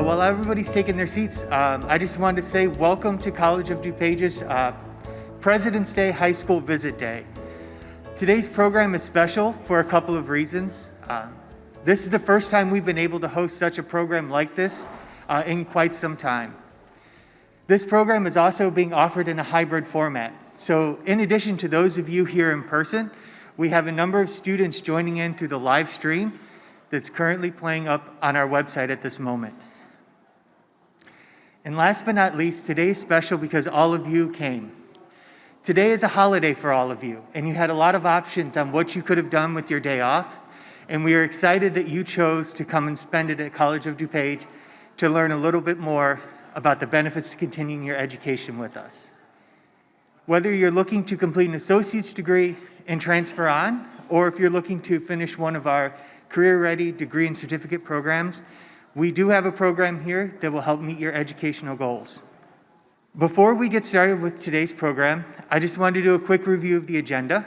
While everybody's taking their seats, I just wanted to say welcome to College of DuPage's President's Day High School Visit Day. Today's program is special for a couple of reasons. This is the first time we've been able to host such a program like this in quite some time. This program is also being offered in a hybrid format. So in addition to those of you here in person, we have a number of students joining in through the live stream that's currently playing up on our website at this moment. And last but not least, today is special because all of you came. Today is a holiday for all of you, and you had a lot of options on what you could have done with your day off, and we are excited that you chose to come and spend it at College of DuPage to learn a little bit more about the benefits to continuing your education with us. Whether you're looking to complete an associate's degree and transfer on, or if you're looking to finish one of our career-ready degree and certificate programs, we do have a program here that will help meet your educational goals. Before we get started with today's program, I just wanted to do a quick review of the agenda.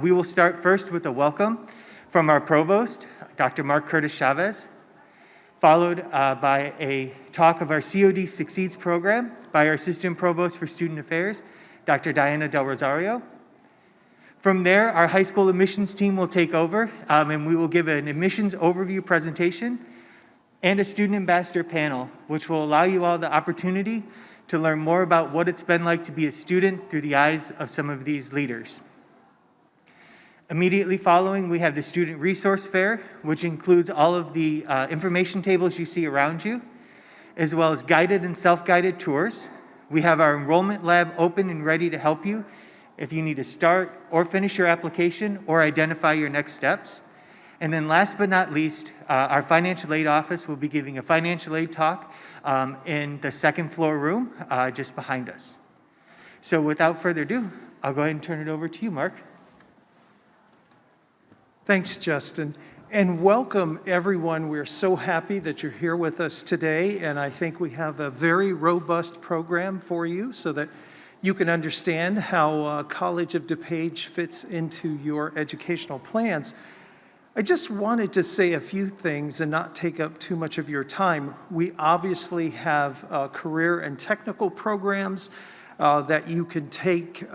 We will start first with a welcome from our provost, Dr. Mark Curtis Chavez, followed by a talk of our Cod Succeeds program by our assistant provost for student affairs, Dr. Diana Del Rosario. From there, our high school admissions team will take over, and we will give an admissions overview presentation and a student ambassador panel, which will allow you all the opportunity to learn more about what it's been like to be a student through the eyes of some of these leaders. Immediately following, we have the Student Resource Fair, which includes all of the information tables you see around you, as well as guided and self-guided tours. We have our enrollment lab open and ready to help you if you need to start or finish your application or identify your next steps. And then last but not least, our financial aid office will be giving a financial aid talk in the second floor room just behind us. So without further ado, I'll go ahead and turn it over to you, Mark. Thanks, Justin. And welcome, everyone. We're so happy that you're here with us today. And I think we have a very robust program for you so that you can understand how College of DuPage fits into your educational plans. I just wanted to say a few things and not take up too much of your time. We obviously have career and technical programs that you can take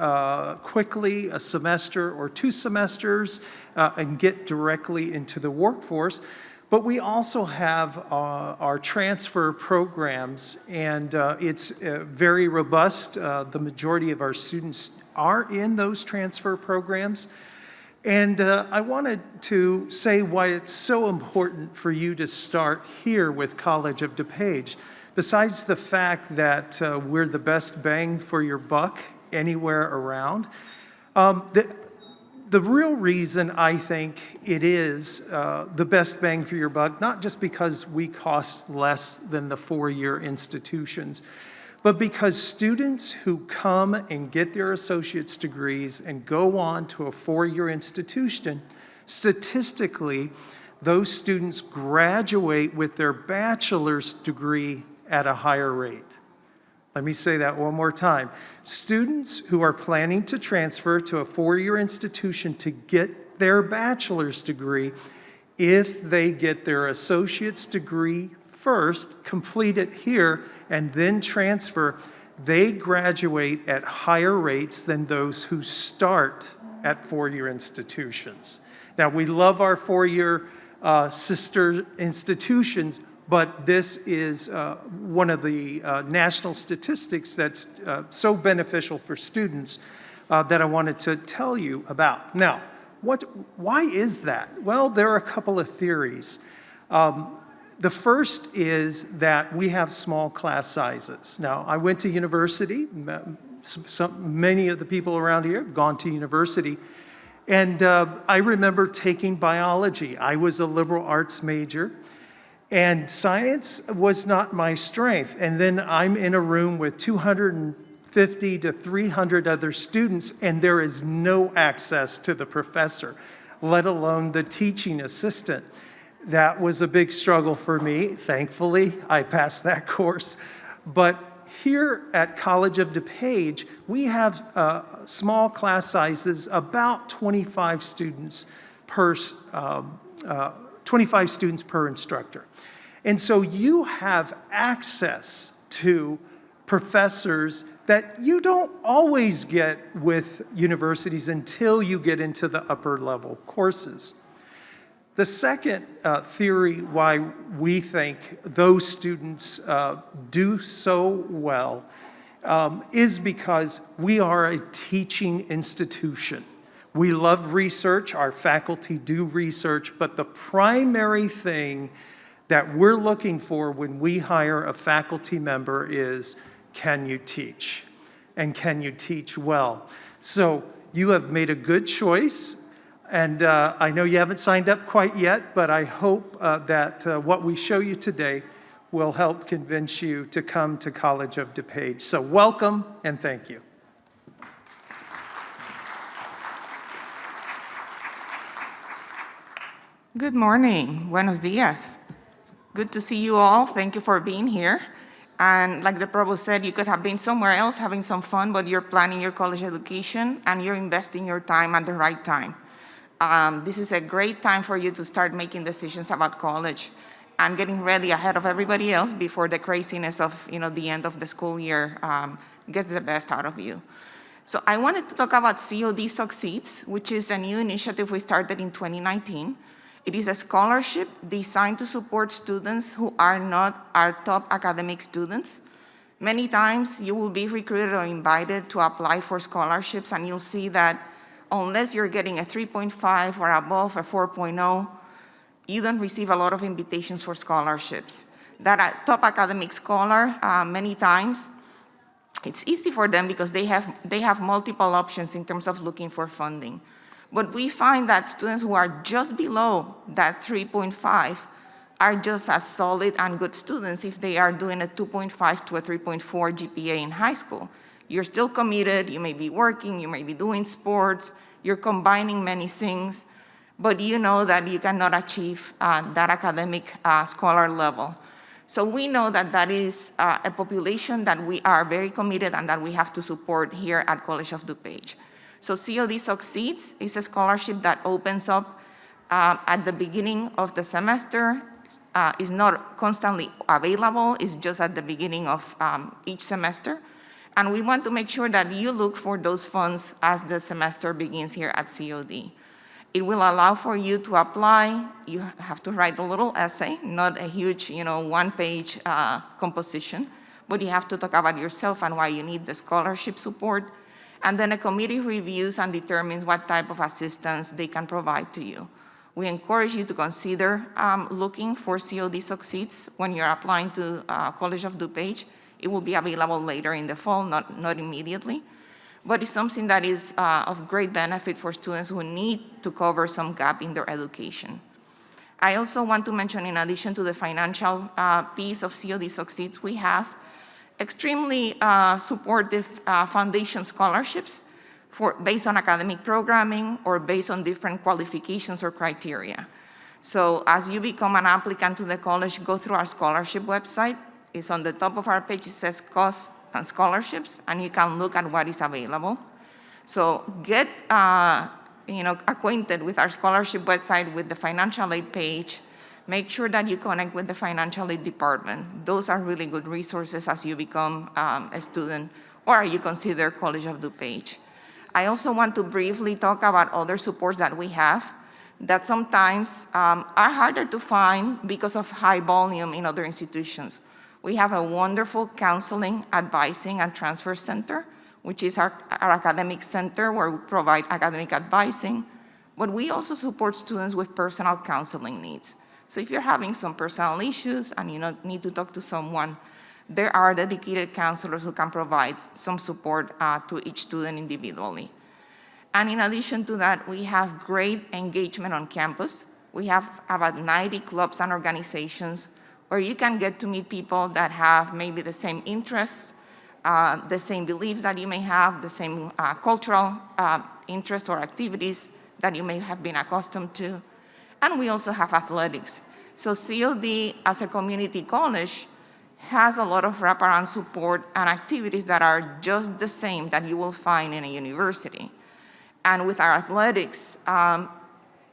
quickly, a semester or 2 semesters, and get directly into the workforce. But we also have our transfer programs, and it's very robust. The majority of our students are in those transfer programs. And I wanted to say why it's so important for you to start here with College of DuPage. Besides the fact that we're the best bang for your buck anywhere around, the real reason I think it is the best bang for your buck, not just because we cost less than the 4-year institutions, but because students who come and get their associate's degrees and go on to a 4-year institution, statistically, those students graduate with their bachelor's degree at a higher rate. Let me say that one more time. Students who are planning to transfer to a 4-year institution to get their bachelor's degree, if they get their associate's degree first, complete it here, and then transfer, they graduate at higher rates than those who start at 4-year institutions. Now, we love our 4-year sister institutions, but this is one of the national statistics that's so beneficial for students that I wanted to tell you about. Now, why is that? Well, there are a couple of theories. The first is that we have small class sizes. Now, I went to university. Many of the people around here have gone to university. And I remember taking biology. I was a liberal arts major. And science was not my strength. And then I'm in a room with 250 to 300 other students, and there is no access to the professor, let alone the teaching assistant. That was a big struggle for me. Thankfully, I passed that course. But here at College of DuPage, we have small class sizes, about 25 students per instructor. And so you have access to professors that you don't always get with universities until you get into the upper level courses. The second theory why we think those students do so well is because we are a teaching institution. We love research, our faculty do research, but the primary thing that we're looking for when we hire a faculty member is, can you teach? And can you teach well? So you have made a good choice, and I know you haven't signed up quite yet, but I hope that what we show you today will help convince you to come to College of DuPage. So welcome and thank you. Good morning. Buenos dias. Good to see you all. Thank you for being here. And like the provost said, you could have been somewhere else having some fun, but you're planning your college education and you're investing your time at the right time. This is a great time for you to start making decisions about college and getting ready ahead of everybody else before the craziness of the end of the school year gets the best out of you. So I wanted to talk about COD Succeeds, which is a new initiative we started in 2019. It is a scholarship designed to support students who are not our top academic students. Many times you will be recruited or invited to apply for scholarships, and you'll see that unless you're getting a 3.5 or above a 4.0, you don't receive a lot of invitations for scholarships. That top academic scholar, many times, it's easy for them because they have multiple options in terms of looking for funding. But we find that students who are just below that 3.5 are just as solid and good students if they are doing a 2.5 to a 3.4 GPA in high school. You're still committed, you may be working, you may be doing sports, you're combining many things, but you know that you cannot achieve that academic scholar level. So we know that that is a population that we are very committed and that we have to support here at College of DuPage. So COD Succeeds is a scholarship that opens up at the beginning of the semester, is not constantly available, it's just at the beginning of each semester. And we want to make sure that you look for those funds as the semester begins here at COD. It will allow for you to apply. You have to write a little essay, not a huge, one-page composition, but you have to talk about yourself and why you need the scholarship support. And then a committee reviews and determines what type of assistance they can provide to you. We encourage you to consider looking for COD Succeeds when you're applying to College of DuPage. It will be available later in the fall, not immediately. But it's something that is of great benefit for students who need to cover some gap in their education. I also want to mention, in addition to the financial piece of COD Succeeds, we have extremely supportive foundation scholarships based on academic programming or based on different qualifications or criteria. So as you become an applicant to the college, go through our scholarship website. It's on the top of our page. It says costs and scholarships, and you can look at what is available. So get acquainted with our scholarship website, with the financial aid page. Make sure that you connect with the financial aid department. Those are really good resources as you become a student or you consider College of DuPage. I also want to briefly talk about other supports that we have that sometimes are harder to find because of high volume in other institutions. We have a wonderful counseling, advising, and transfer center, which is our academic center where we provide academic advising, but we also support students with personal counseling needs. So if you're having some personal issues and you need to talk to someone, there are dedicated counselors who can provide some support to each student individually. And in addition to that, we have great engagement on campus. We have about 90 clubs and organizations where you can get to meet people that have maybe the same interests, the same beliefs that you may have, the same cultural interests or activities that you may have been accustomed to. And we also have athletics. So COD, as a community college, has a lot of wraparound support and activities that are just the same that you will find in a university. And with our athletics,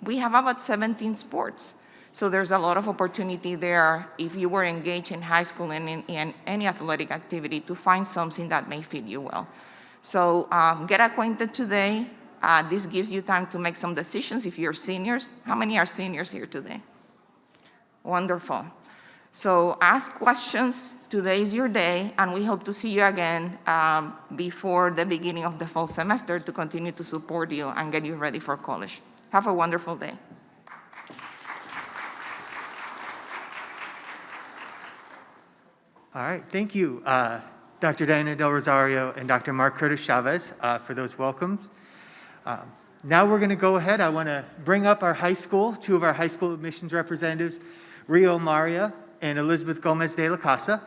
we have about 17 sports. So there's a lot of opportunity there if you were engaged in high school and in any athletic activity to find something that may fit you well. So get acquainted today. This gives you time to make some decisions if you're seniors. How many are seniors here today? Wonderful. So ask questions. Today is your day, and we hope to see you again before the beginning of the fall semester to continue to support you and get you ready for college. Have a wonderful day. All right, thank you, Dr. Diana Del Rosario and Dr. Mark Curtis Chavez for those welcomes. Now we're going to go ahead. I want to bring up our high school, two of our high school admissions representatives, Rio Maria and Elizabeth Gomez de la Casa.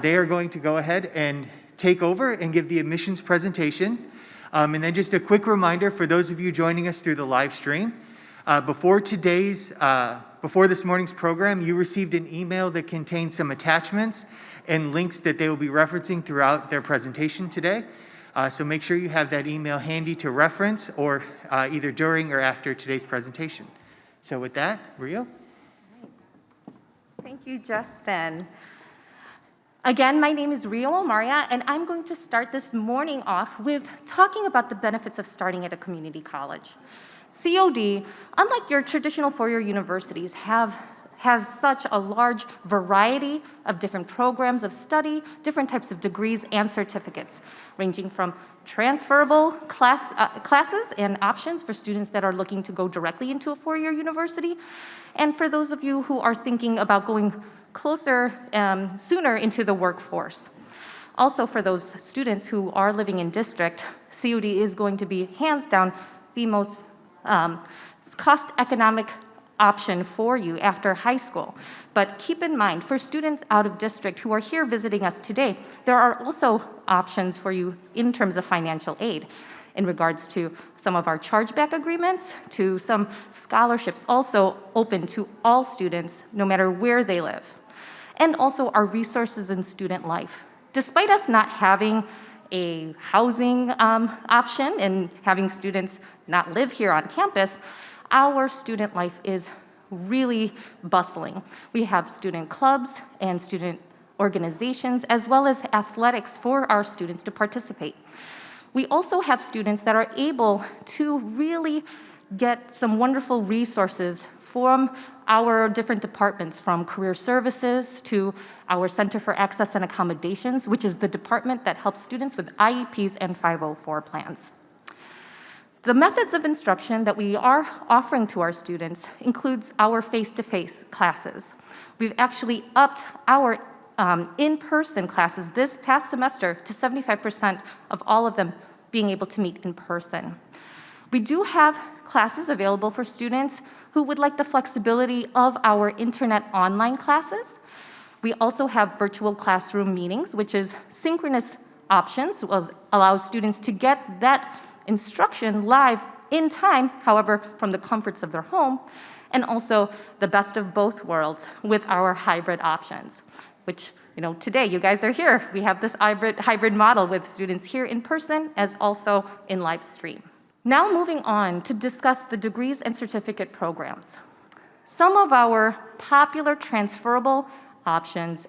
They are going to go ahead and take over and give the admissions presentation. And then just a quick reminder for those of you joining us through the live stream, before this morning's program, you received an email that contained some attachments and links that they will be referencing throughout their presentation today. So make sure you have that email handy to reference or either during or after today's presentation. So with that, Rio. Thank you, Justin. Again, my name is Rio Maria, and I'm going to start this morning off with talking about the benefits of starting at a community college. COD, unlike your traditional four-year universities, has such a large variety of different programs of study, different types of degrees and certificates, ranging from transferable classes and options for students that are looking to go directly into a four-year university, and for those of you who are thinking about going closer, sooner into the workforce. Also, for those students who are living in district, COD is going to be hands down the most cost economic option for you after high school. But keep in mind, for students out of district who are here visiting us today, there are also options for you in terms of financial aid in regards to some of our chargeback agreements, to some scholarships also open to all students, no matter where they live, and also our resources in student life. Despite us not having a housing option and having students not live here on campus, our student life is really bustling. We have student clubs and student organizations, as well as athletics for our students to participate. We also have students that are able to really get some wonderful resources from our different departments, from career services to our Center for Access and Accommodations, which is the department that helps students with IEPs and 504 plans. The methods of instruction that we are offering to our students includes our face-to-face classes. We've actually upped our in-person classes this past semester to 75% of all of them being able to meet in person. We do have classes available for students who would like the flexibility of our internet online classes. We also have virtual classroom meetings, which is synchronous options, allows students to get that instruction live in time, however, from the comforts of their home, and also the best of both worlds with our hybrid options, which, today you guys are here. We have this hybrid model with students here in person as also in live stream. Now moving on to discuss the degrees and certificate programs. Some of our popular transferable options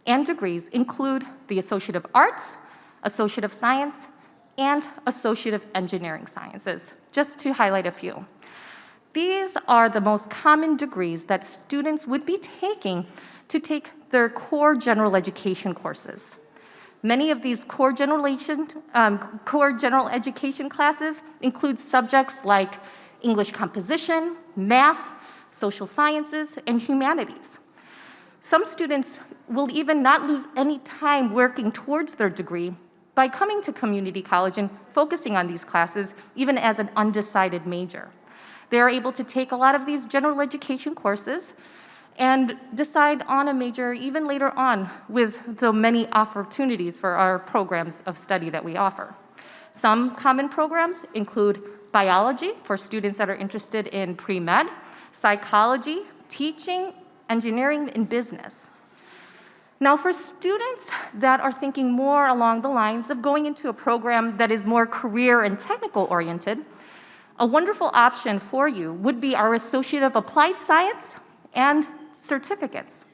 and degrees include the Associate of Arts, Associate of Science, and Associate of Engineering Sciences, just to highlight a few. These are the most common degrees that students would be taking to take their core general education courses. Many of these core general education classes include subjects like English composition, math, social sciences, and humanities. Some students will even not lose any time working towards their degree by coming to community college and focusing on these classes, even as an undecided major. They are able to take a lot of these general education courses and decide on a major even later on with the many opportunities for our programs of study that we offer. Some common programs include biology for students that are interested in pre-med, psychology, teaching, engineering, and business. Now, for students that are thinking more along the lines of going into a program that is more career and technical oriented, a wonderful option for you would be our Associate of Applied Science and certificates.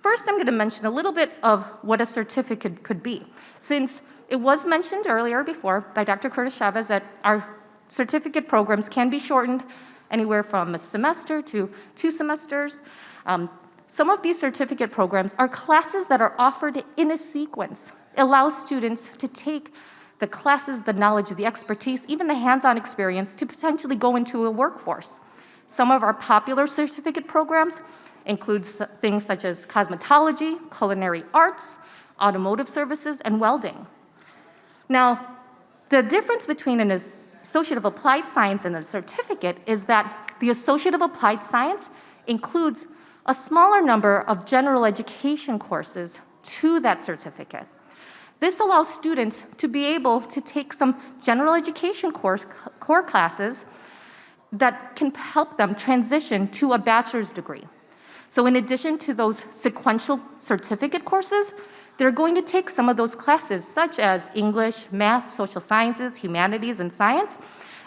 First, I'm going to mention a little bit of what a certificate could be, since it was mentioned earlier before by Dr. Curtis Chavez that our certificate programs can be shortened anywhere from a semester to 2 semesters. Some of these certificate programs are classes that are offered in a sequence. It allows students to take the classes, the knowledge, the expertise, even the hands-on experience to potentially go into a workforce. Some of our popular certificate programs include things such as cosmetology, culinary arts, automotive services, and welding. Now, the difference between an Associate of Applied Science and a certificate is that the Associate of Applied Science includes a smaller number of general education courses to that certificate. This allows students to be able to take some general education core classes that can help them transition to a bachelor's degree. So in addition to those sequential certificate courses, they're going to take some of those classes such as English, math, social sciences, humanities, and science,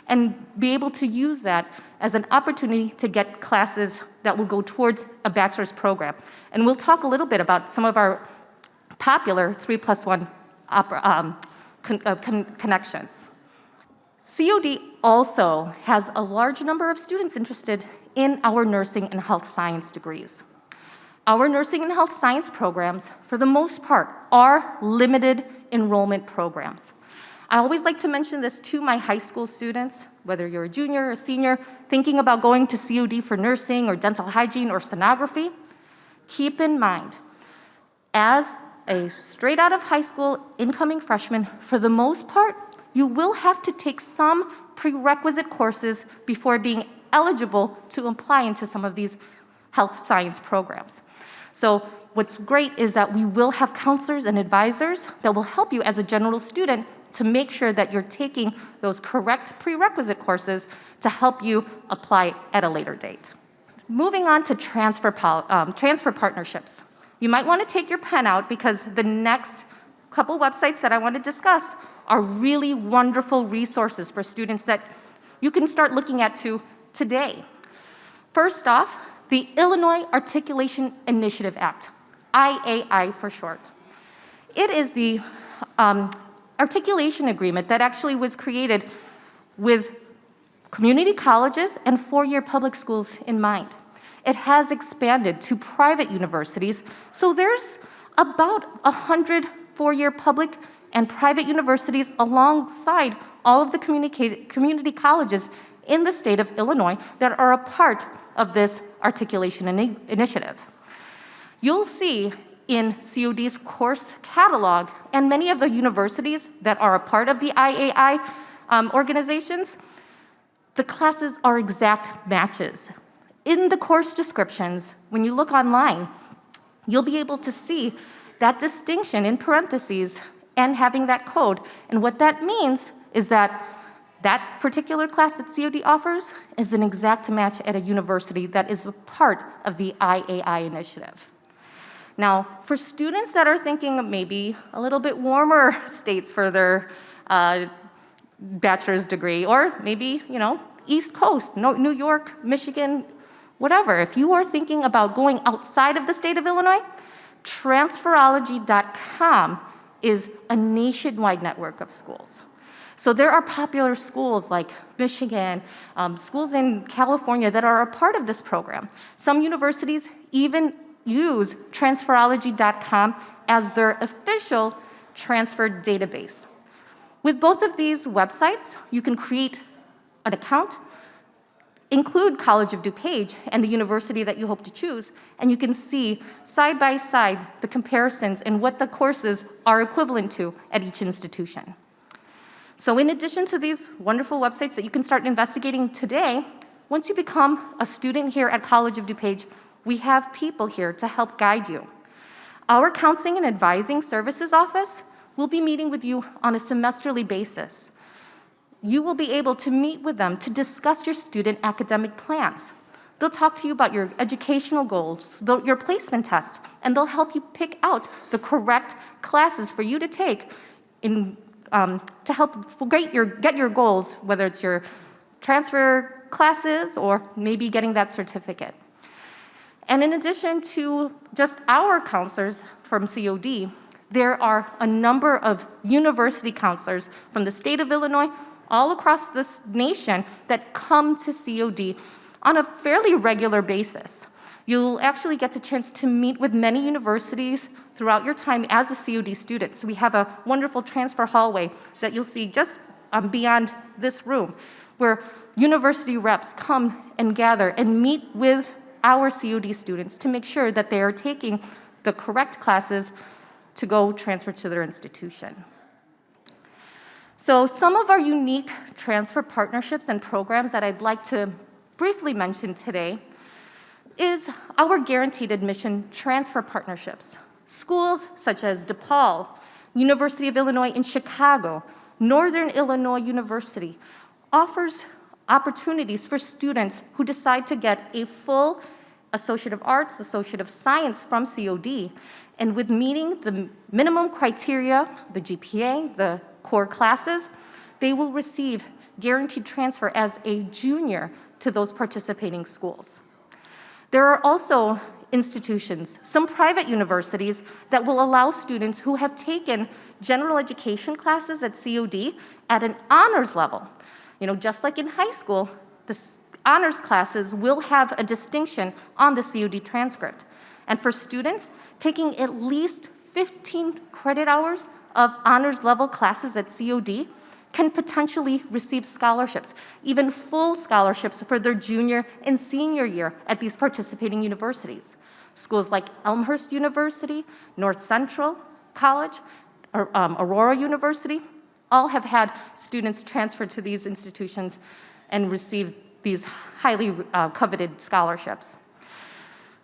and be able to use that as an opportunity to get classes that will go towards a bachelor's program. And we'll talk a little bit about some of our popular 3+1 connections. COD also has a large number of students interested in our nursing and health science degrees. Our nursing and health science programs, for the most part, are limited enrollment programs. I always like to mention this to my high school students, whether you're a junior or a senior, thinking about going to COD for nursing or dental hygiene or sonography. Keep in mind, as a straight out of high school incoming freshman, for the most part, you will have to take some prerequisite courses before being eligible to apply into some of these health science programs. So what's great is that we will have counselors and advisors that will help you as a general student to make sure that you're taking those correct prerequisite courses to help you apply at a later date. Moving on to transfer partnerships. You might want to take your pen out because the next couple websites that I want to discuss are really wonderful resources for students that you can start looking at today. First off, the Illinois Articulation Initiative Act, IAI for short. It is the articulation agreement that actually was created with community colleges and four-year public schools in mind. It has expanded to private universities, so there's about 100 four-year public and private universities alongside all of the community colleges in the state of Illinois that are a part of this articulation initiative. You'll see in COD's course catalog and many of the universities that are a part of the IAI organizations, the classes are exact matches. In the course descriptions, when you look online, you'll be able to see that distinction in parentheses and having that code. And what that means is that that particular class that COD offers is an exact match at a university that is a part of the IAI initiative. Now, for students that are thinking of maybe a little bit warmer states for their bachelor's degree, or maybe, East Coast, New York, Michigan, whatever, if you are thinking about going outside of the state of Illinois, transferology.com is a nationwide network of schools. So there are popular schools like Michigan, schools in California that are a part of this program. Some universities even use transferology.com as their official transfer database. With both of these websites, you can create an account, include College of DuPage and the university that you hope to choose, and you can see side by side the comparisons and what the courses are equivalent to at each institution. So in addition to these wonderful websites that you can start investigating today, once you become a student here at College of DuPage, we have people here to help guide you. Our Counseling and Advising Services Office will be meeting with you on a semesterly basis. You will be able to meet with them to discuss your student academic plans. They'll talk to you about your educational goals, your placement tests, and they'll help you pick out the correct classes for you to take to help get your goals, whether it's your transfer classes or maybe getting that certificate. And in addition to just our counselors from COD, there are a number of university counselors from the state of Illinois, all across this nation, that come to COD on a fairly regular basis. You'll actually get the chance to meet with many universities throughout your time as a COD student. So we have a wonderful transfer hallway that you'll see just beyond this room, where university reps come and gather and meet with our COD students to make sure that they are taking the correct classes to go transfer to their institution. So some of our unique transfer partnerships and programs that I'd like to briefly mention today is our guaranteed admission transfer partnerships. Schools such as DePaul, University of Illinois in Chicago, Northern Illinois University offers opportunities for students who decide to get a full Associate of Arts, Associate of Science from COD, and with meeting the minimum criteria, the GPA, the core classes, they will receive guaranteed transfer as a junior to those participating schools. There are also institutions, some private universities, that will allow students who have taken general education classes at COD at an honors level. Just like in high school, the honors classes will have a distinction on the COD transcript. And for students taking at least 15 credit hours of honors level classes at COD can potentially receive scholarships, even full scholarships for their junior and senior year at these participating universities. Schools like Elmhurst University, North Central College, or Aurora University, all have had students transfer to these institutions and receive these highly coveted scholarships.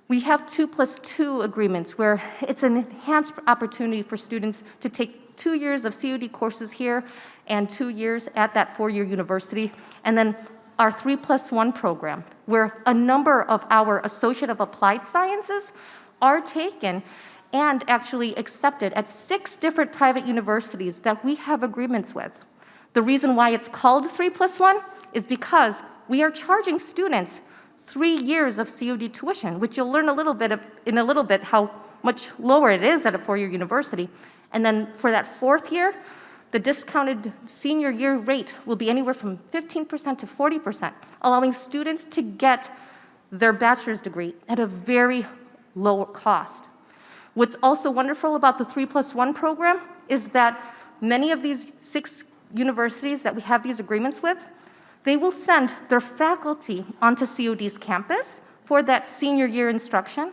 We have 2+2 agreements where it's an enhanced opportunity for students to take 2 years of COD courses here and 2 years at that four-year university, and then our 3+1 program, where a number of our Associate of Applied Sciences are taken and actually accepted at 6 different private universities that we have agreements with. The reason why it's called 3+1 is because we are charging students 3 years of COD tuition, which you'll learn in a little bit how much lower it is at a four-year university. And then for that 4th year, the discounted senior year rate will be anywhere from 15% to 40%, allowing students to get their bachelor's degree at a very low cost. What's also wonderful about the 3+1 program is that many of these 6 universities that we have these agreements with, they will send their faculty onto COD's campus for that senior year instruction.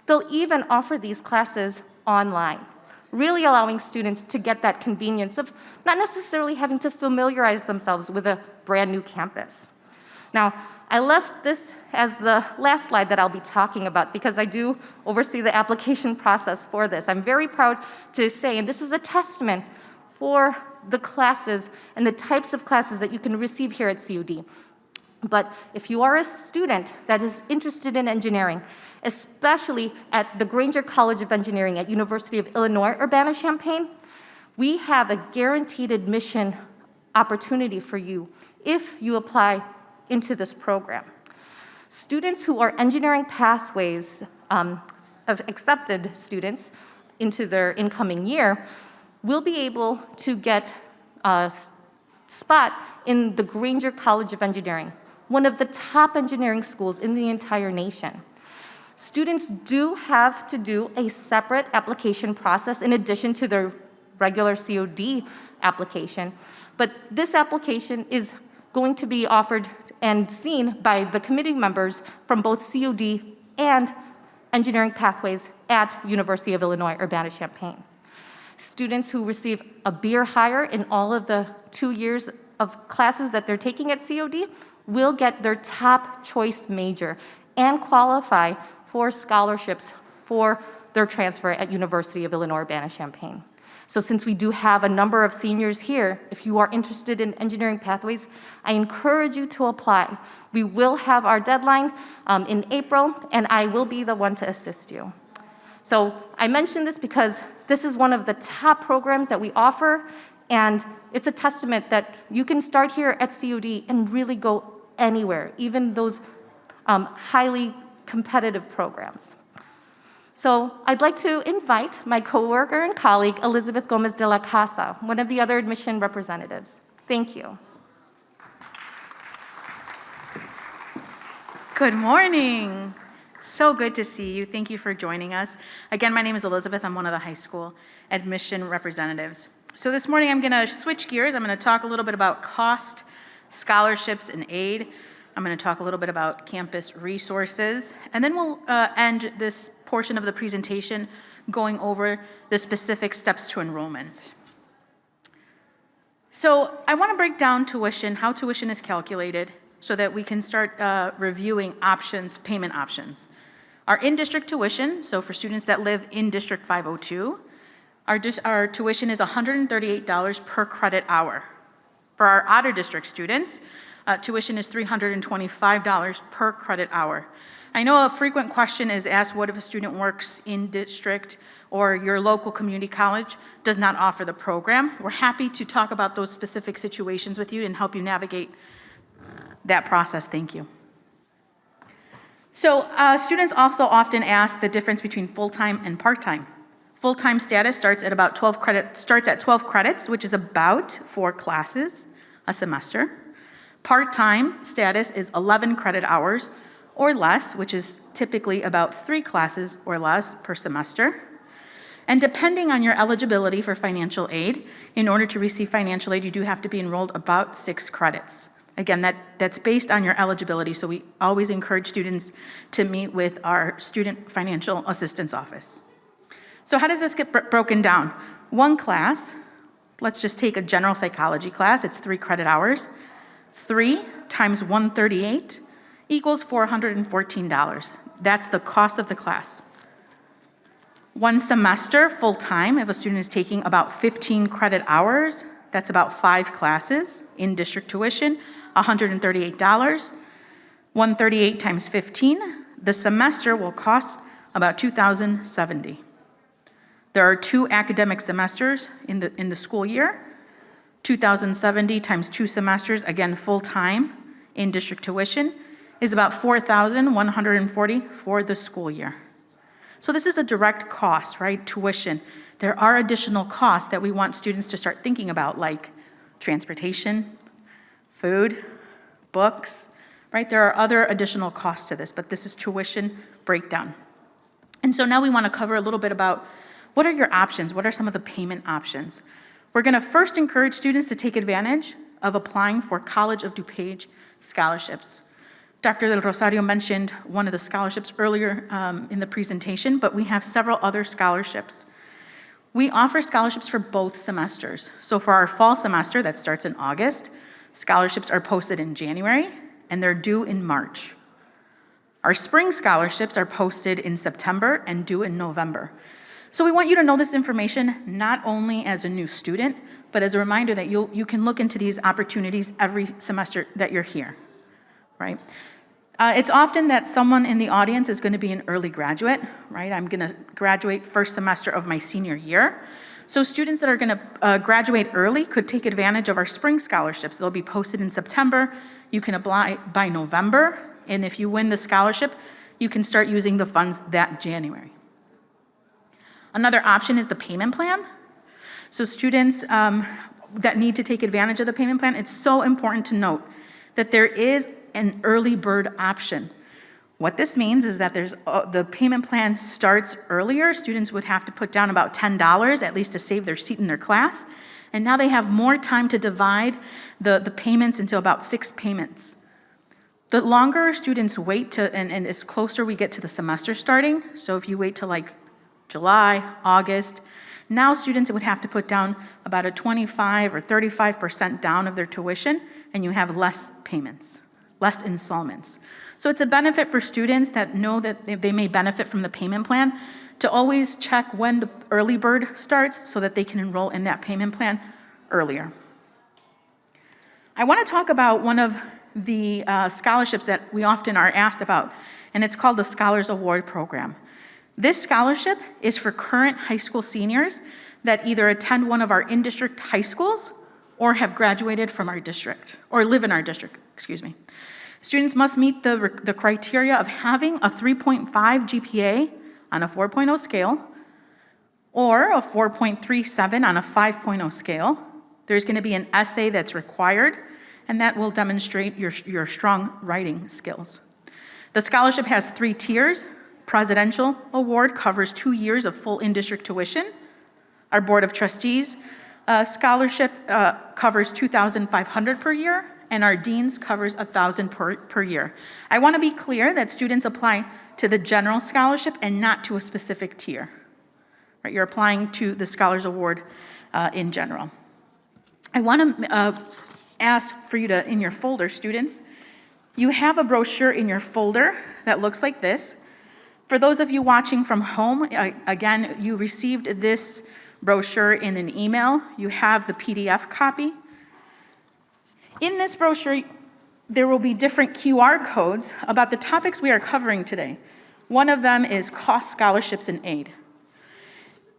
They'll even offer these classes online, really allowing students to get that convenience of not necessarily having to familiarize themselves with a brand new campus. Now, I left this as the last slide that I'll be talking about because I do oversee the application process for this. I'm very proud to say, and this is a testament for the classes and the types of classes that you can receive here at COD. But if you are a student that is interested in engineering, especially at the Granger College of Engineering at University of Illinois, Urbana-Champaign, we have a guaranteed admission opportunity for you if you apply into this program. Students who are engineering pathways of accepted students into their incoming year will be able to get a spot in the Granger College of Engineering, one of the top engineering schools in the entire nation. Students do have to do a separate application process in addition to their regular COD application, but this application is going to be offered and seen by the committee members from both COD and engineering pathways at University of Illinois, Urbana-Champaign. Students who receive a B or higher in all of the 2 years of classes that they're taking at COD will get their top choice major and qualify for scholarships for their transfer at University of Illinois, Urbana-Champaign. So since we do have a number of seniors here, if you are interested in engineering pathways, I encourage you to apply. We will have our deadline in April, and I will be the one to assist you. So I mention this because this is one of the top programs that we offer, and it's a testament that you can start here at COD and really go anywhere, even those highly competitive programs. So I'd like to invite my coworker and colleague, Elizabeth Gomez de la Casa, one of the other admission representatives. Thank you. Good morning. So good to see you. Thank you for joining us. Again, my name is Elizabeth. I'm one of the high school admission representatives. So this morning I'm going to switch gears. I'm going to talk a little bit about cost, scholarships, and aid. I'm going to talk a little bit about campus resources, and then we'll end this portion of the presentation going over the specific steps to enrollment. So I want to break down tuition, how tuition is calculated, so that we can start reviewing options, payment options. Our in-district tuition, so for students that live in District 502, our tuition is $138 per credit hour. For our out-of-district students, tuition is $325 per credit hour. I know a frequent question is asked, what if a student works in district or your local community college does not offer the program? We're happy to talk about those specific situations with you and help you navigate that process. Thank you. So students also often ask the difference between full-time and part-time. Full-time status starts at 12 credits, which is about 4 classes a semester. Part-time status is 11 credit hours or less, which is typically about 3 classes or less per semester. And depending on your eligibility for financial aid, in order to receive financial aid, you do have to be enrolled about 6 credits. Again, that's based on your eligibility, so we always encourage students to meet with our Student Financial Assistance Office. So how does this get broken down? One class, let's just take a general psychology class, it's 3 credit hours. 3 times 138 equals $414. That's the cost of the class. One semester, full-time, if a student is taking about 15 credit hours, that's about 5 classes in district tuition, $138. 138 times 15, the semester will cost about $2,070. There are 2 academic semesters in the school year. 2,070 times 2 semesters, again full-time in district tuition, is about $4,140 for the school year. So this is a direct cost, right? Tuition. There are additional costs that we want students to start thinking about, like transportation, food, books, right? There are other additional costs to this, but this is tuition breakdown. And so now we want to cover a little bit about what are your options? What are some of the payment options? We're going to first encourage students to take advantage of applying for College of DuPage scholarships. Dr. Del Rosario mentioned one of the scholarships earlier in the presentation, but we have several other scholarships. We offer scholarships for both semesters. So for our fall semester that starts in August, scholarships are posted in January and they're due in March. Our spring scholarships are posted in September and due in November. So we want you to know this information not only as a new student, but as a reminder that you can look into these opportunities every semester that you're here, right? It's often that someone in the audience is going to be an early graduate, right? I'm going to graduate first semester of my senior year. So students that are going to graduate early could take advantage of our spring scholarships. They'll be posted in September. You can apply by November, and if you win the scholarship, you can start using the funds that January. Another option is the payment plan. So students that need to take advantage of the payment plan, it's so important to note that there is an early bird option. What this means is that the payment plan starts earlier. Students would have to put down about $10 at least to save their seat in their class. And now they have more time to divide the payments into about 6 payments. The longer students wait and as closer we get to the semester starting, so if you wait till like July, August, now students would have to put down about a 25 or 35% down of their tuition, and you have less payments, less installments. So it's a benefit for students that know that they may benefit from the payment plan to always check when the early bird starts so that they can enroll in that payment plan earlier. I want to talk about one of the scholarships that we often are asked about, and it's called the Scholars Award Program. This scholarship is for current high school seniors that either attend one of our in-district high schools or have graduated from our district, or live in our district, excuse me. Students must meet the criteria of having a 3.5 GPA on a 4.0 scale or a 4.37 on a 5.0 scale. There's going to be an essay that's required, and that will demonstrate your strong writing skills. The scholarship has 3 tiers. Presidential award covers 2 years of full in-district tuition. Our Board of Trustees scholarship covers $2,500 per year, and our Dean's covers $1,000 per year. I want to be clear that students apply to the general scholarship and not to a specific tier. Right? You're applying to the Scholars Award in general. I want to ask for you to, in your folder, students, you have a brochure in your folder that looks like this. For those of you watching from home, again, you received this brochure in an email. You have the PDF copy. In this brochure, there will be different QR codes about the topics we are covering today. One of them is cost scholarships and aid.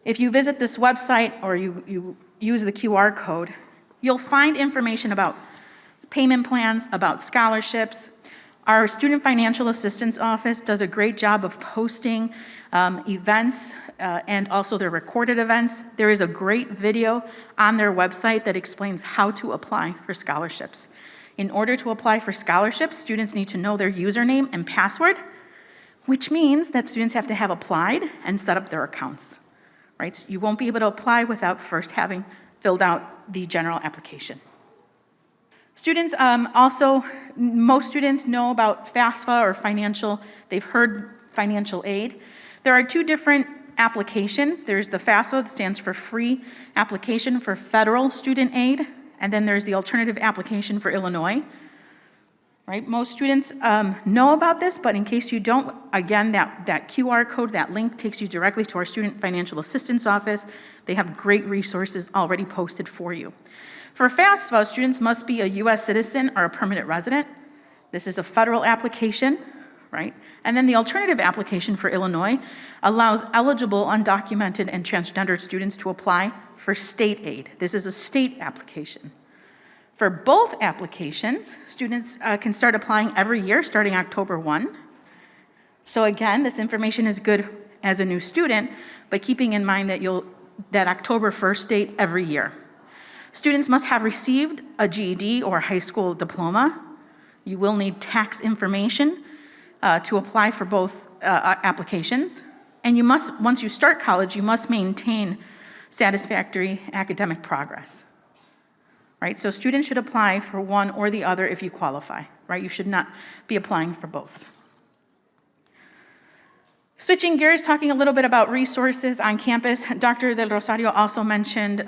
If you visit this website or you use the QR code, you'll find information about payment plans, about scholarships. Our Student Financial Assistance Office does a great job of posting events and also their recorded events. There is a great video on their website that explains how to apply for scholarships. In order to apply for scholarships, students need to know their username and password, which means that students have to have applied and set up their accounts. Right? So you won't be able to apply without first having filled out the general application. Students most students know about FAFSA or financial, they've heard financial aid. There are 2 different applications. There's the FAFSA, that stands for Free Application for Federal Student Aid, and then there's the alternative application for Illinois. Right? Most students know about this, but in case you don't, again, that QR code, that link takes you directly to our Student Financial Assistance Office. They have great resources already posted for you. For FAFSA, students must be a U.S. citizen or a permanent resident. This is a federal application, right? And then the alternative application for Illinois allows eligible undocumented and transgendered students to apply for state aid. This is a state application. For both applications, students can start applying every year starting October 1. So again, this information is good as a new student, but keeping in mind that October 1st date every year. Students must have received a GED or high school diploma. You will need tax information to apply for both applications. And you must, once you start college, you must maintain satisfactory academic progress. Right? So students should apply for one or the other if you qualify, right? You should not be applying for both. Switching gears, talking a little bit about resources on campus, Dr. Del Rosario also mentioned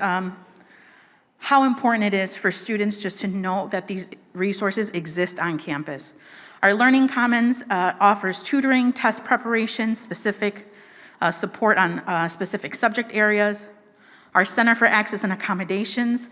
how important it is for students just to know that these resources exist on campus. Our Learning Commons offers tutoring, test preparation, specific support on specific subject areas. Our Center for Access and Accommodations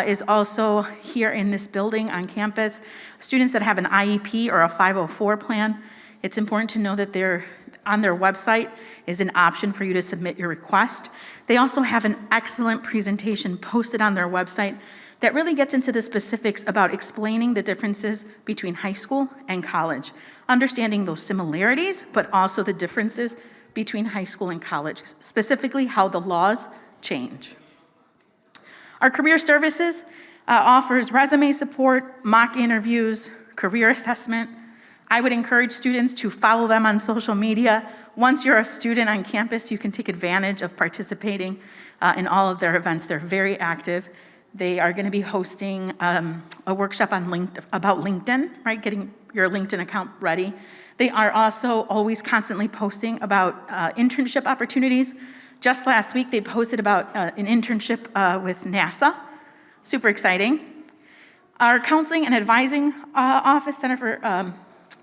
is also here in this building on campus. Students that have an IEP or a 504 plan, it's important to know that on their website is an option for you to submit your request. They also have an excellent presentation posted on their website that really gets into the specifics about explaining the differences between high school and college, understanding those similarities, but also the differences between high school and college, specifically how the laws change. Our career services offers resume support, mock interviews, career assessment. I would encourage students to follow them on social media. Once you're a student on campus, you can take advantage of participating in all of their events. They're very active. They are going to be hosting a workshop on about LinkedIn, right? Getting your LinkedIn account ready. They are also always constantly posting about internship opportunities. Just last week, they posted about an internship with NASA. Super exciting. Our Counseling and Advising Office, Center for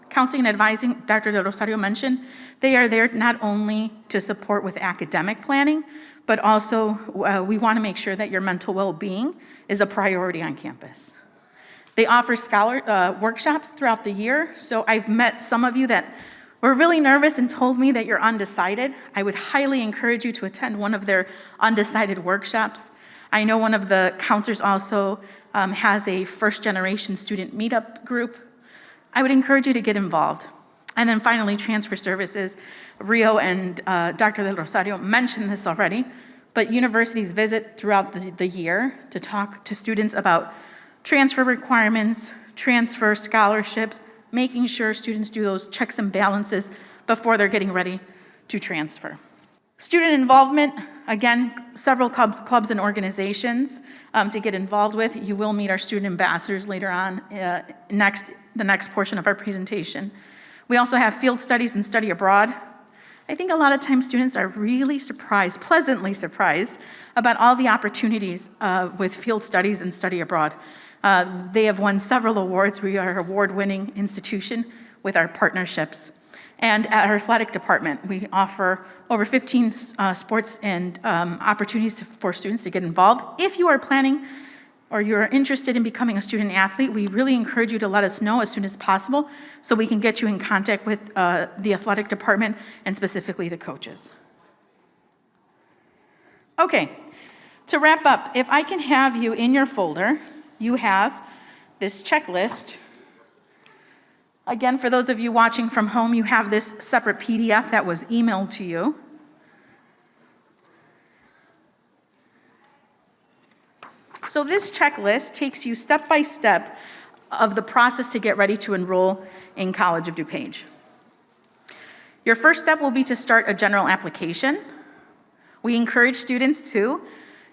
Counseling and Advising, Dr. Del Rosario mentioned, they are there not only to support with academic planning, but also we want to make sure that your mental well-being is a priority on campus. They offer workshops throughout the year, so I've met some of you that were really nervous and told me that you're undecided. I would highly encourage you to attend one of their undecided workshops. I know one of the counselors also has a first-generation student meetup group. I would encourage you to get involved. And then finally, transfer services. Rio and Dr. Del Rosario mentioned this already, but universities visit throughout the year to talk to students about transfer requirements, transfer scholarships, making sure students do those checks and balances before they're getting ready to transfer. Student involvement, again, several clubs and organizations to get involved with. You will meet our student ambassadors later on, the next portion of our presentation. We also have field studies and study abroad. I think a lot of times students are really surprised, pleasantly surprised, about all the opportunities with field studies and study abroad. They have won several awards. We are an award-winning institution with our partnerships. And at our athletic department, we offer over 15 sports and opportunities for students to get involved. If you are planning or you're interested in becoming a student athlete, we really encourage you to let us know as soon as possible so we can get you in contact with the athletic department and specifically the coaches. Okay, to wrap up, if I can have you in your folder, you have this checklist. Again, for those of you watching from home, you have this separate PDF that was emailed to you. So this checklist takes you step by step of the process to get ready to enroll in College of DuPage. Your first step will be to start a general application. We encourage students to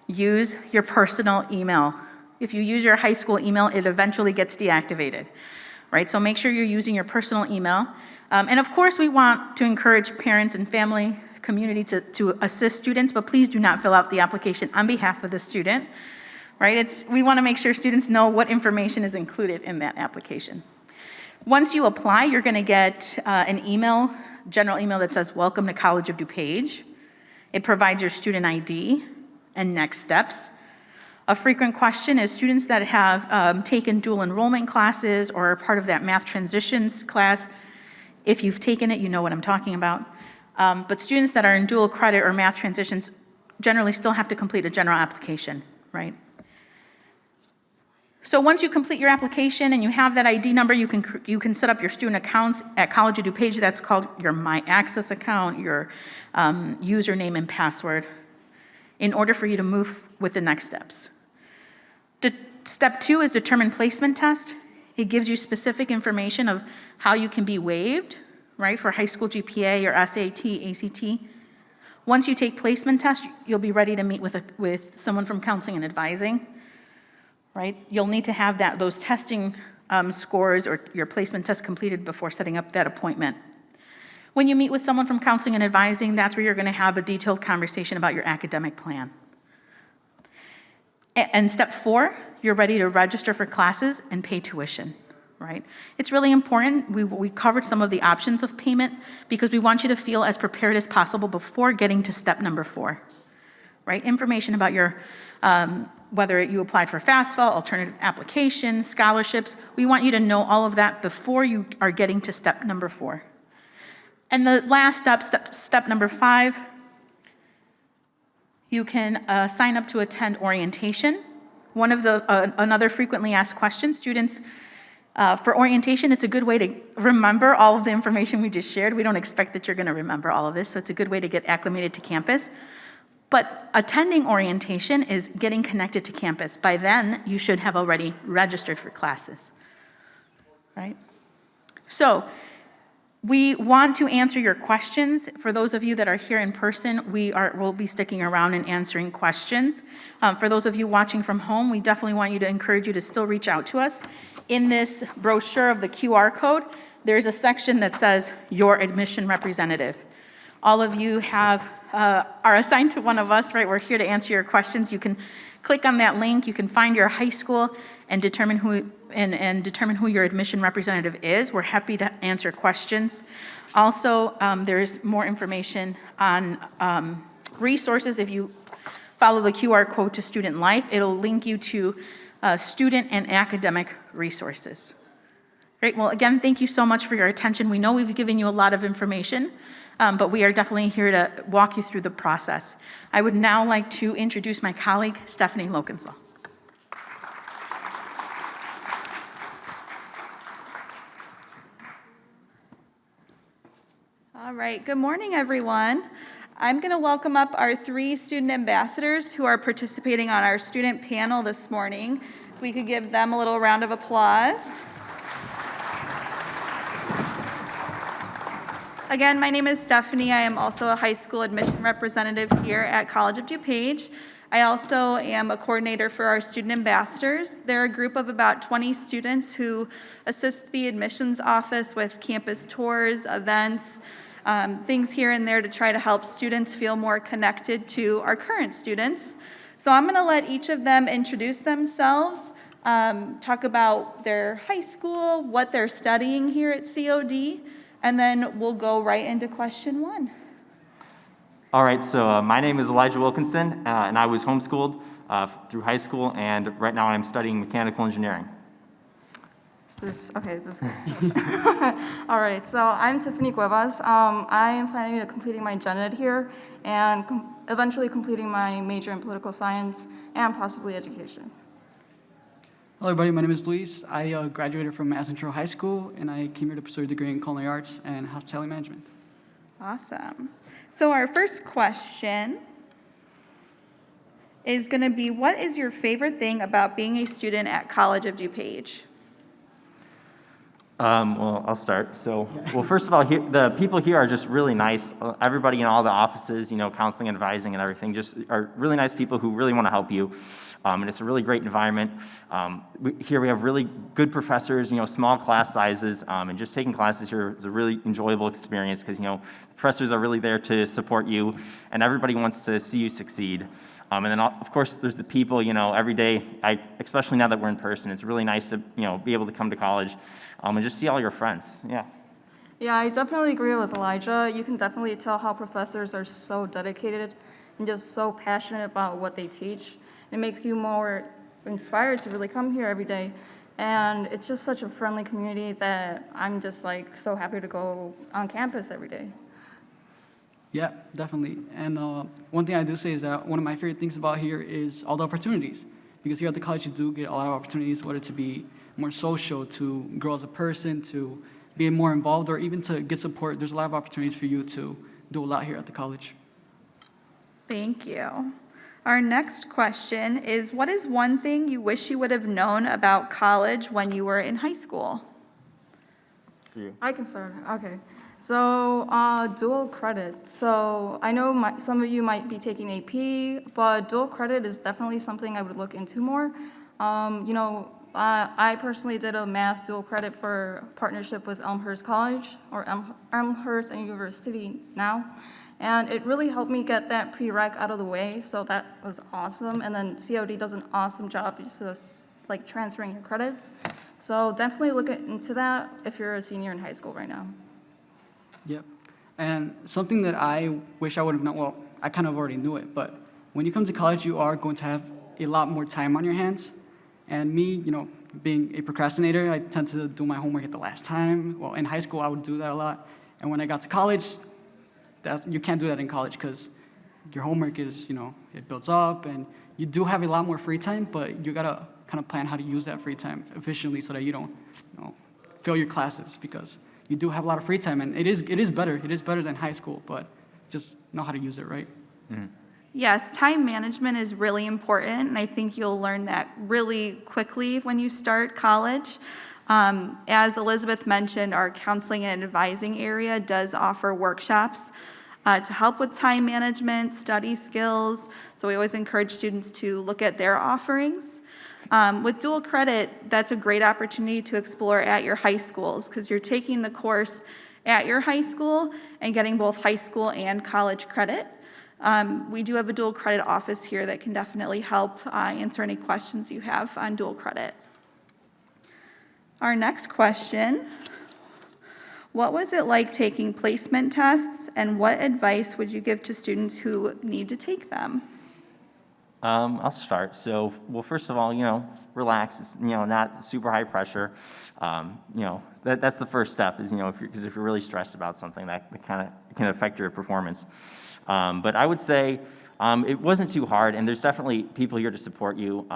use your personal email. If you use your high school email, it eventually gets deactivated. Right? So make sure you're using your personal email. And of course, we want to encourage parents and family community to assist students, but please do not fill out the application on behalf of the student. Right? We want to make sure students know what information is included in that application. Once you apply, you're going to get an email, general email that says, "Welcome to College of DuPage." It provides your student ID and next steps. A frequent question is students that have taken dual enrollment classes or are part of that math transitions class. If you've taken it, you know what I'm talking about. But students that are in dual credit or math transitions generally still have to complete a general application, right? So once you complete your application and you have that ID number, you can set up your student accounts at College of DuPage. That's called your My Access account, your username and password, in order for you to move with the next steps. Step 2 is determine placement test. It gives you specific information of how you can be waived, right, for high school GPA or SAT, ACT. Once you take placement test, you'll be ready to meet with someone from counseling and advising, right? You'll need to have those testing scores or your placement test completed before setting up that appointment. When you meet with someone from counseling and advising, that's where you're going to have a detailed conversation about your academic plan. And step 4, you're ready to register for classes and pay tuition, right? It's really important. We covered some of the options of payment because we want you to feel as prepared as possible before getting to step number 4, right? Information about your, whether you applied for FAFSA, alternative application, scholarships. We want you to know all of that before you are getting to step number 4. And the last step number 5, you can sign up to attend orientation. One of another frequently asked questions, students, for orientation, it's a good way to remember all of the information we just shared. We don't expect that you're going to remember all of this, so it's a good way to get acclimated to campus. But attending orientation is getting connected to campus. By then, you should have already registered for classes, right? So we want to answer your questions. For those of you that are here in person, we'll be sticking around and answering questions. For those of you watching from home, we definitely want you to encourage you to still reach out to us. In this brochure of the QR code, there's a section that says your admission representative. All of you are assigned to one of us, right? We're here to answer your questions. You can click on that link. You can find your high school and determine who your admission representative is. We're happy to answer questions. Also, there's more information on resources. If you follow the QR code to Student Life, it'll link you to student and academic resources. Great. Well, again, thank you so much for your attention. We know we've given you a lot of information, but we are definitely here to walk you through the process. I would now like to introduce my colleague, Stephanie All right, good morning, everyone. I'm going to welcome up our 3 student ambassadors who are participating on our student panel this morning. If we could give them a little round of applause. Again, my name is Stephanie. I am also a high school admission representative here at College of DuPage. I also am a coordinator for our student ambassadors. They're a group of about 20 students who assist the admissions office with campus tours, events, things here and there to try to help students feel more connected to our current students. So I'm going to let each of them introduce themselves, talk about their high school, what they're studying here at COD, and then we'll go right into question 1. All right, so my name is Elijah Wilkinson, and I was homeschooled through high school, and right now I'm studying mechanical engineering. This is all right. So I'm Tiffany Cuevas. I am planning on completing my gen ed here and eventually completing my major in political science and possibly education. Hello, everybody. My name is Luis. I graduated from Madison Central High School, and I came here to pursue a degree in culinary arts and hospitality management. Awesome. So our first question is going to be, what is your favorite thing about being a student at College of DuPage? Well, I'll start. So, well, first of all, the people here are just really nice. Everybody in all the offices, counseling, advising, and everything, just are really nice people who really want to help you. And it's a really great environment. Here we have really good professors, small class sizes, and just taking classes here is a really enjoyable experience because, professors are really there to support you, and everybody wants to see you succeed. And then, of course, there's the people, every day, especially now that we're in person, it's really nice to, be able to come to college and just see all your friends. Yeah. Yeah, I definitely agree with Elijah. You can definitely tell how professors are so dedicated and just so passionate about what they teach. It makes you more inspired to really come here every day. And it's just such a friendly community that I'm just so happy to go on campus every day. Yeah, definitely. And one thing I do say is that one of my favorite things about here is all the opportunities. Because here at the college, you do get a lot of opportunities, whether to be more social, to grow as a person, to be more involved, or even to get support. There's a lot of opportunities for you to do a lot here at the college. Thank you. Our next question is, what is one thing you wish you would have known about college when you were in high school? I can start. Okay. So dual credit. So I know some of you might be taking AP, but dual credit is definitely something I would look into more. I personally did a math dual credit for partnership with Elmhurst College, or Elmhurst and University now. And it really helped me get that prereq out of the way, so that was awesome. And then COD does an awesome job just transferring your credits. So definitely look into that if you're a senior in high school right now. Yep. And something that I wish I would have known, well, I kind of already knew it, but when you come to college, you are going to have a lot more time on your hands. And me, being a procrastinator, I tend to do my homework at the last time. Well, in high school, I would do that a lot. And when I got to college, you can't do that in college because your homework is, it builds up, and you do have a lot more free time, but you gotta kind of plan how to use that free time efficiently so that you don't, fail your classes, because you do have a lot of free time, and it is better. It is better than high school, but just know how to use it right. Mm-hmm. Yes, time management is really important, and I think you'll learn that really quickly when you start college. As Elizabeth mentioned, our counseling and advising area does offer workshops to help with time management, study skills, so we always encourage students to look at their offerings. With dual credit, that's a great opportunity to explore at your high schools because you're taking the course at your high school and getting both high school and college credit. We do have a dual credit office here that can definitely help answer any questions you have on dual credit. Our next question, what was it like taking placement tests, and what advice would you give to students who need to take them? I'll start. So, well, first of all, relax. It's, not super high pressure. That's the first step is, because if you're really stressed about something, that kind of can affect your performance. But I would say it wasn't too hard, and there's definitely people here to support you.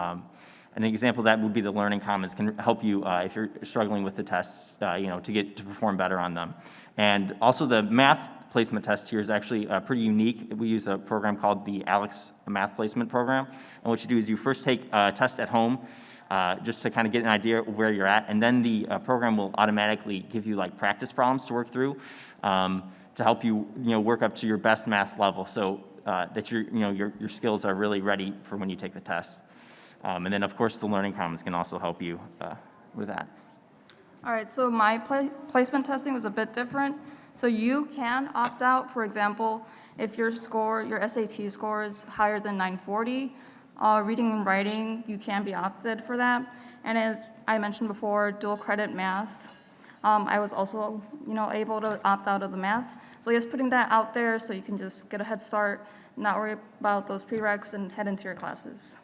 An example of that would be the Learning Commons can help you if you're struggling with the tests, to perform better on them. And also the math placement test here is actually pretty unique. We use a program called the ALEX Math Placement Program. And what you do is you first take a test at home just to kind of get an idea of where you're at, and then the program will automatically give you like practice problems to work through to help you, work up to your best math level, so that your skills are really ready for when you take the test. And then, of course, the Learning Commons can also help you with that. All right, so my placement testing was a bit different. So you can opt out, for example, if your SAT score is higher than 940, reading and writing, you can be opted for that. And as I mentioned before, dual credit math, I was also, able to opt out of the math. So just putting that out there so you can just get a head start, not worry about those prereqs, and head into your classes.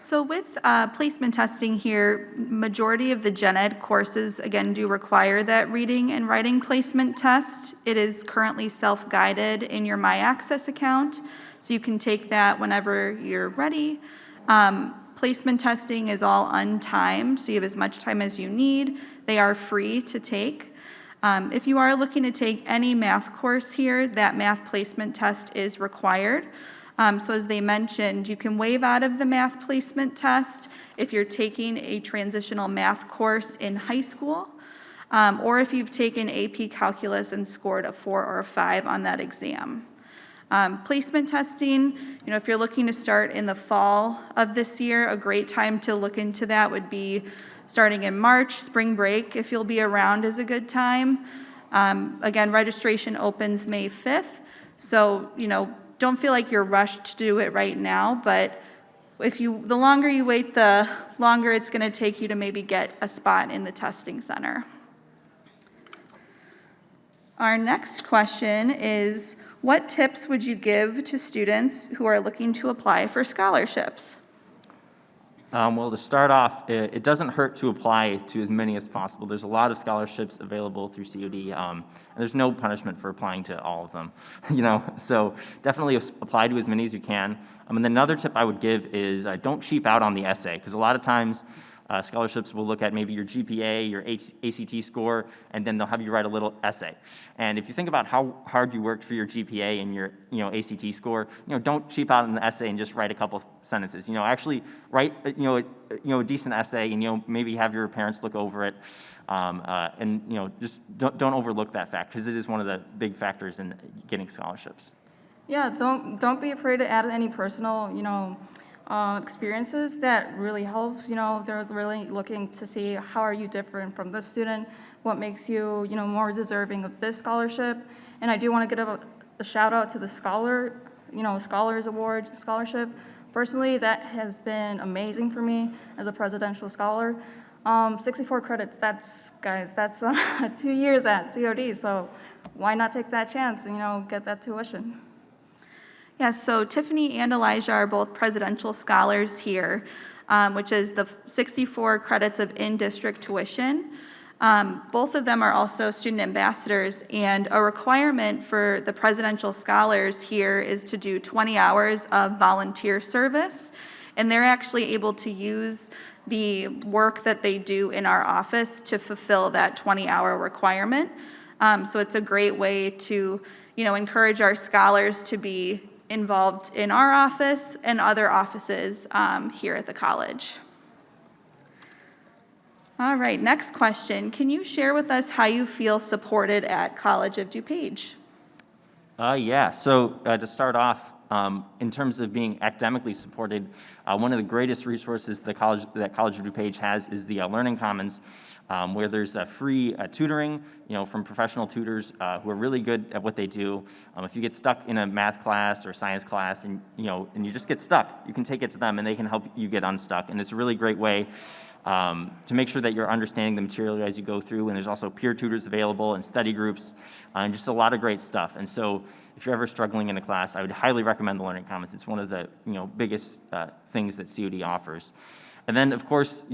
So with placement testing here, majority of the gen ed courses, again, do require that reading and writing placement test. It is currently self-guided in your My Access account, so you can take that whenever you're ready. Placement testing is all untimed, so you have as much time as you need. They are free to take. If you are looking to take any math course here, that math placement test is required. So as they mentioned, you can waive out of the math placement test if you're taking a transitional math course in high school, or if you've taken AP Calculus and scored a 4 or a 5 on that exam. Placement testing, if you're looking to start in the fall of this year, a great time to look into that would be starting in March. Spring break, if you'll be around, is a good time. Again, registration opens May 5th, so, don't feel like you're rushed to do it right now, but the longer you wait, the longer it's going to take you to maybe get a spot in the testing center. Our next question is, what tips would you give to students who are looking to apply for scholarships? Well, to start off, it doesn't hurt to apply to as many as possible. There's a lot of scholarships available through COD, and there's no punishment for applying to all of them, so definitely apply to as many as you can. And then another tip I would give is don't cheap out on the essay, because a lot of times scholarships will look at maybe your GPA, your ACT score, and then they'll have you write a little essay. And if you think about how hard you worked for your GPA and your ACT score, don't cheap out on the essay and just write a couple sentences. Actually write a decent essay, and maybe have your parents look over it, and just don't overlook that fact, because it is one of the big factors in getting scholarships. Yeah, don't be afraid to add any personal, experiences. That really helps. They're really looking to see how are you different from this student, what makes you, more deserving of this scholarship. And I do want to give a shout out to the Scholars Award scholarship. Personally, that has been amazing for me as a presidential scholar. 64 credits, that's 2 years at COD, so why not take that chance and, get that tuition? Yes, so Tiffany and Elijah are both presidential scholars here, which is the 64 credits of in-district tuition. Both of them are also student ambassadors, and a requirement for the presidential scholars here is to do 20 hours of volunteer service, and they're actually able to use the work that they do in our office to fulfill that 20-hour requirement. So it's a great way to, encourage our scholars to be involved in our office and other offices here at the college. All right, next question. Can you share with us how you feel supported at College of DuPage? Yeah, so to start off, in terms of being academically supported, one of the greatest resources that College of DuPage has is the Learning Commons, where there's free tutoring, from professional tutors who are really good at what they do. If you get stuck in a math class or science class and you just get stuck, you can take it to them and they can help you get unstuck. And it's a really great way to make sure that you're understanding the material as you go through. And there's also peer tutors available and study groups and just a lot of great stuff. And so if you're ever struggling in a class, I would highly recommend the Learning Commons. It's one of the biggest things that COD offers. And then, of course,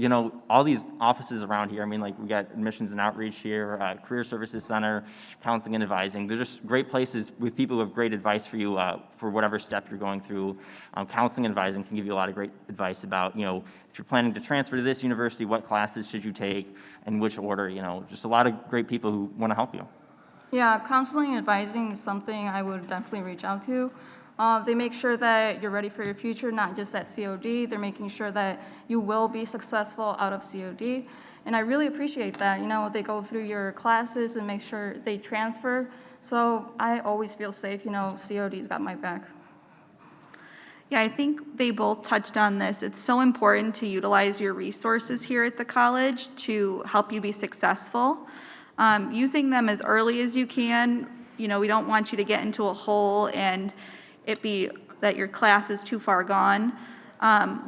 all these offices around here, we got admissions and outreach here, Career Services Center, counseling and advising. They're just great places with people who have great advice for you for whatever step you're going through. Counseling and advising can give you a lot of great advice about, if you're planning to transfer to this university, what classes should you take, and which order, just a lot of great people who want to help you. Yeah, counseling and advising is something I would definitely reach out to. They make sure that you're ready for your future, not just at COD. They're making sure that you will be successful out of COD. And I really appreciate that. You know, they go through your classes and make sure they transfer. So I always feel safe, you know, COD's got my back. Yeah, I think they both touched on this. It's so important to utilize your resources here at the college to help you be successful. Using them as early as you can. You know, we don't want you to get into a hole and it be that your class is too far gone.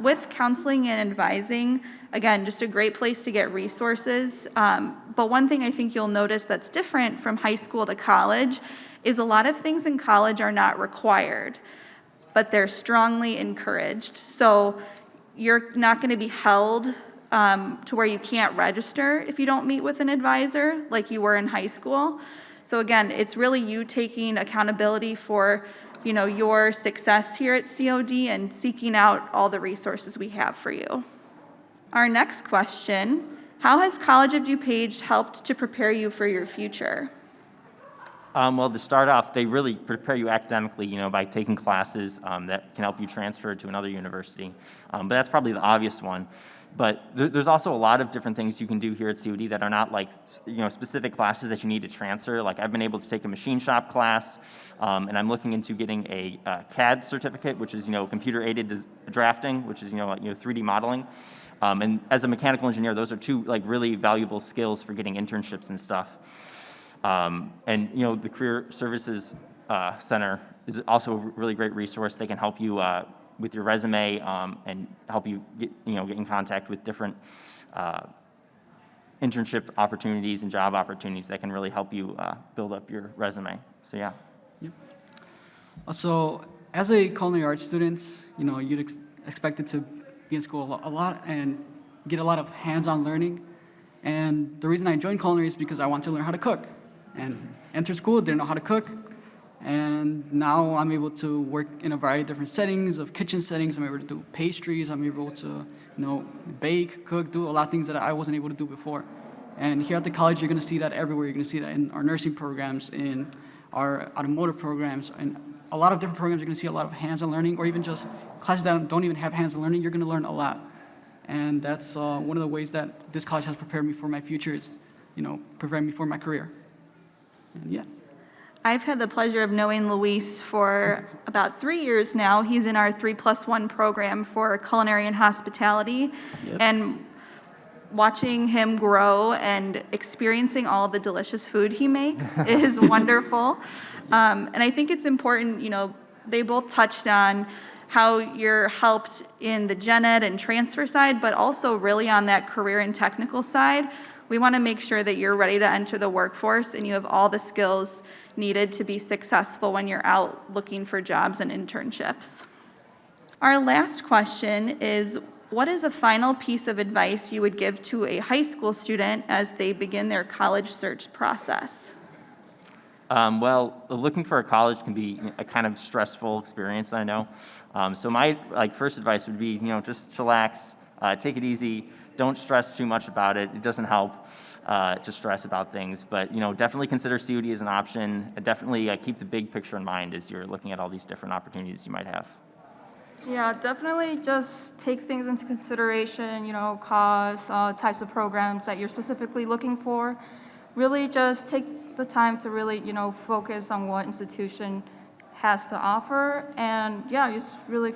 With counseling and advising, again, just a great place to get resources. But one thing I think you'll notice that's different from high school to college is a lot of things in college are not required, but they're strongly encouraged. So you're not going to be held to where you can't register if you don't meet with an advisor like you were in high school. So again, it's really you taking accountability for, you know, your success here at COD and seeking out all the resources we have for you. Our next question, how has College of DuPage helped to prepare you for your future? Well, to start off, they really prepare you academically, you know, by taking classes that can help you transfer to another university. But that's probably the obvious one. But there's also a lot of different things you can do here at COD that are not like, you know, specific classes that you need to transfer. Like I've been able to take a machine shop class, and I'm looking into getting a CAD certificate, which is, you know, computer-aided drafting, which is, you know, 3D modeling. And as a mechanical engineer, those are two like really valuable skills for getting internships and stuff. And, you know, the Career Services Center is also a really great resource. They can help you with your resume and help you get in contact with different internship opportunities and job opportunities that can really help you build up your resume. So, yeah. Yep. Also, as a culinary arts student, you know, you'd expected to be in school a lot and get a lot of hands-on learning. And the reason I joined culinary is because I want to learn how to cook. And entered school, didn't know how to cook. And now I'm able to work in a variety of different settings, of kitchen settings. I'm able to do pastries. I'm able to, you know, bake, cook, do a lot of things that I wasn't able to do before. And here at the college, you're going to see that everywhere. You're going to see that in our nursing programs, in our automotive programs, and a lot of different programs. You're going to see a lot of hands-on learning, or even just classes that don't even have hands-on learning. You're going to learn a lot. And that's one of the ways that this college has prepared me for my future is, you know, preparing me for my career. And yeah. I've had the pleasure of knowing Luis for about 3 years now. He's in our 3+1 program for culinary and hospitality. Yep. And watching him grow and experiencing all the delicious food he makes is wonderful. And I think it's important, you know, they both touched on how you're helped in the gen ed and transfer side, but also really on that career and technical side. We want to make sure that you're ready to enter the workforce and you have all the skills needed to be successful when you're out looking for jobs and internships. Our last question is, what is a final piece of advice you would give to a high school student as they begin their college search process? Well, looking for a college can be a kind of stressful experience, I know. So my first advice would be, you know, just chillax, take it easy, don't stress too much about it. It doesn't help to stress about things, but, you know, definitely consider COD as an option. Definitely keep the big picture in mind as you're looking at all these different opportunities you might have. Yeah, definitely just take things into consideration, you know, costs, types of programs that you're specifically looking for. Really just take the time to really, you know, focus on what institution has to offer. And yeah, just really,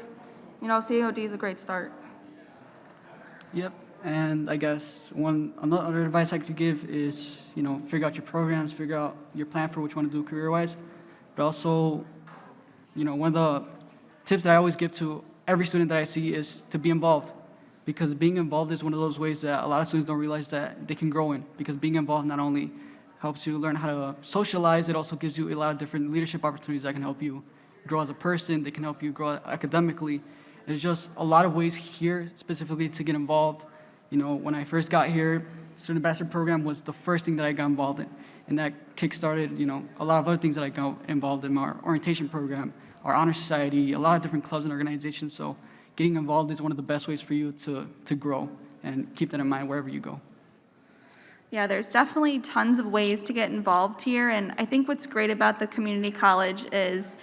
you know, COD is a great start. Yep. And I guess another advice I could give is, you know, figure out your programs, figure out your plan for what you want to do career-wise. But also, you know, one of the tips that I always give to every student that I see is to be involved. Because being involved is one of those ways that a lot of students don't realize that they can grow in. Because being involved not only helps you learn how to socialize, it also gives you a lot of different leadership opportunities that can help you grow as a person, they can help you grow academically. There's just a lot of ways here specifically to get involved. You know, when I first got here, Student Ambassador Program was the first thing that I got involved in. And that kick-started, you know, a lot of other things that I got involved in, our orientation program, our honor society, a lot of different clubs and organizations. So getting involved is one of the best ways for you to grow, and keep that in mind wherever you go. Yeah, there's definitely tons of ways to get involved here, and I think what's great about the community college is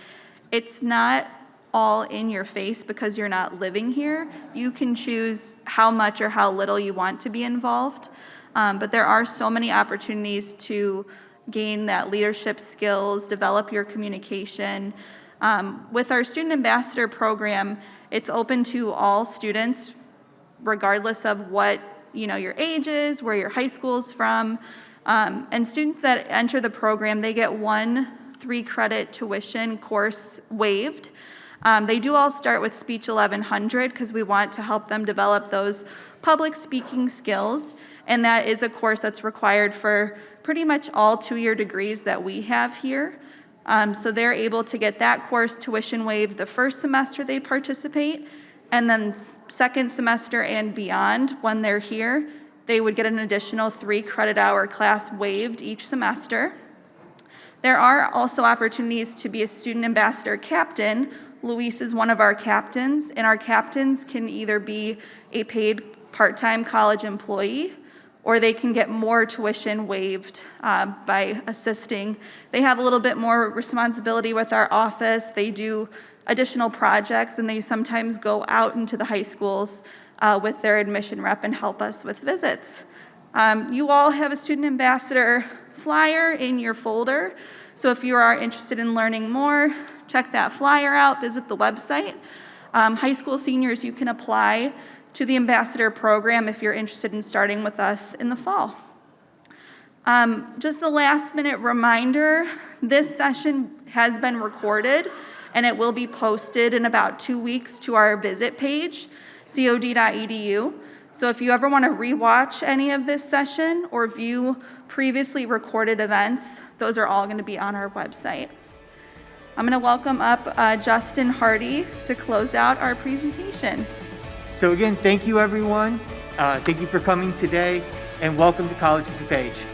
it's not all in your face because you're not living here. You can choose how much or how little you want to be involved, but there are so many opportunities to gain that leadership skills, develop your communication. With our student ambassador program, it's open to all students, regardless of what your age is, where your high school's from. And students that enter the program, they get one 3-credit tuition course waived. They do all start with Speech 1100 because we want to help them develop those public speaking skills. And that is a course that's required for pretty much all 2-year degrees that we have here. So they're able to get that course tuition waived the first semester they participate, and then second semester and beyond, when they're here, they would get an additional 3-credit-hour class waived each semester. There are also opportunities to be a student ambassador captain. Luis is one of our captains, and our captains can either be a paid part-time college employee, or they can get more tuition waived by assisting. They have a little bit more responsibility with our office. They do additional projects, and they sometimes go out into the high schools with their admission rep and help us with visits. You all have a student ambassador flyer in your folder, so if you are interested in learning more, check that flyer out, visit the website. High school seniors, you can apply to the ambassador program if you're interested in starting with us in the fall. Just a last minute reminder, this session has been recorded and it will be posted in about 2 weeks to our visit page, cod.edu. So if you ever want to rewatch any of this session or view previously recorded events, those are all going to be on our website. I'm going to welcome up Justin Hardy to close out our presentation. So again, thank you everyone. Thank you for coming today, and welcome to College of DuPage.